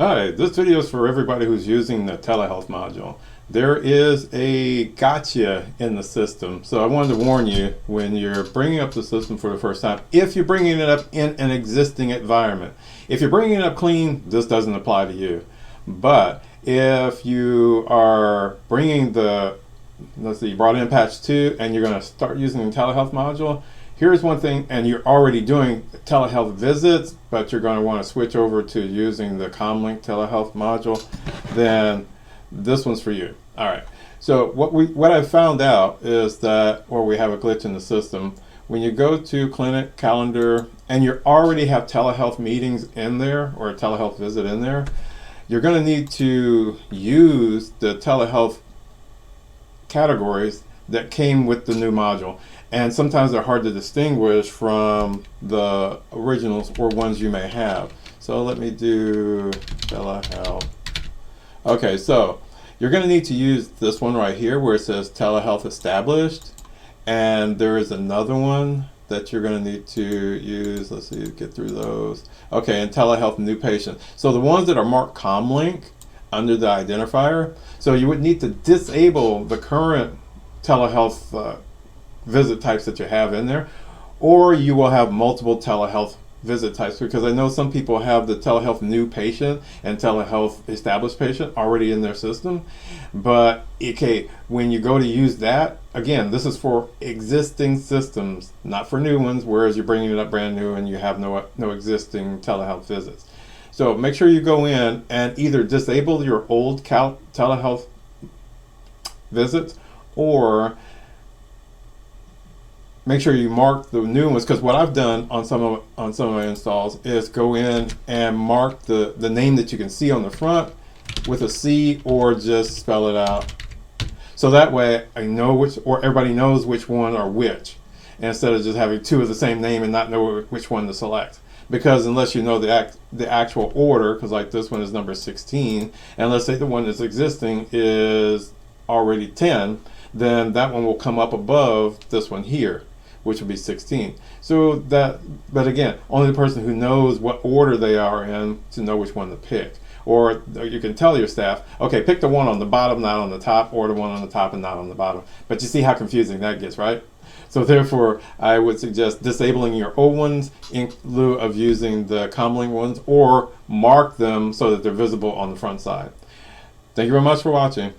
Hi, this video is for everybody who's using the telehealth module. There is a gotcha in the system. So I wanted to warn you when you're bringing up the system for the first time, if you're bringing it up in an existing environment. If you're bringing it up clean, this doesn't apply to you. But if you are bringing let's see, you brought in patch 2 and you're going to start using the telehealth module, here's one thing, and you're already doing telehealth visits, but you're going to want to switch over to using the comlink telehealth module, then this one's for you. All right. So what I found out is that, or we have a glitch in the system, when you go to clinic calendar and you already have telehealth meetings in there or a telehealth visit in there, you're going to need to use the telehealth categories that came with the new module. And sometimes they're hard to distinguish from the originals or ones you may have. So let me do telehealth. Okay, so you're going to need to use this one right here where it says telehealth established. And there is another one that you're going to need to use. Let's see, get through those. Okay, and telehealth new patient. So the ones that are marked comlink under the identifier, so you would need to disable the current telehealth visit types that you have in there, or you will have multiple telehealth visit types, because I know some people have the telehealth new patient and telehealth established patient already in their system. But okay, when you go to use that, again, this is for existing systems, not for new ones, whereas you're bringing it up brand new and you have no existing telehealth visits. So make sure you go in and either disable your old telehealth visits, or make sure you mark the new ones, because what I've done on some of my installs is go in and mark the name that you can see on the front with a C, or just spell it out. So that way I know which, or everybody knows which one or which, instead of just having two of the same name and not know which one to select. Because unless you know the actual order, because like this one is number 16, and let's say the one that's existing is already 10, then that one will come up above this one here, which will be 16. So that, but again, only the person who knows what order they are in to know which one to pick. Or you can tell your staff, okay, pick the one on the bottom, not on the top, or the one on the top and not on the bottom. But you see how confusing that gets, right? So therefore, I would suggest disabling your old ones in lieu of using the comlink ones, or mark them so that they're visible on the front side. Thank you very much for watching.